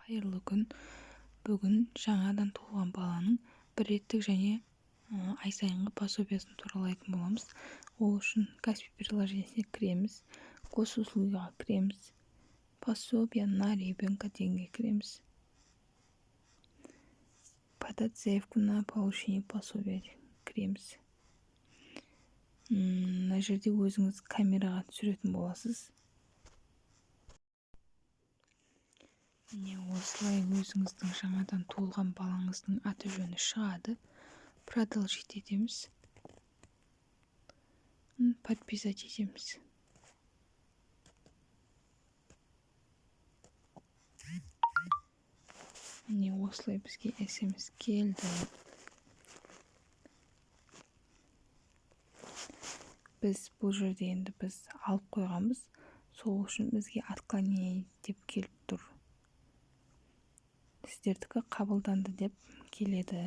Қайырлы күн. Бүгін жаңадан туылған баланың бір реттік және ай сайынғы пособиясын туралы айтатын боламыз. Ол үшін Каспи приложениесіне кіреміз, госуслугиға кіреміз, пособие на ребенка дегенге кіреміз. Подать заявку на получение пособия кіреміз. Мына жерде өзіңіз камераға түсіретін боласыз. Міне осылай өзіңіздің жаңадан туылған балаңыздың аты жөні шығады. Продолжить етеміз. Подписать етеміз. Міне осылай бізге SMS келді. Біз бұл жерде енді алып қойғанбыз. Сол үшін бізге отклонение деп келіп тұр. Сіздердікі қабылданды деп келеді.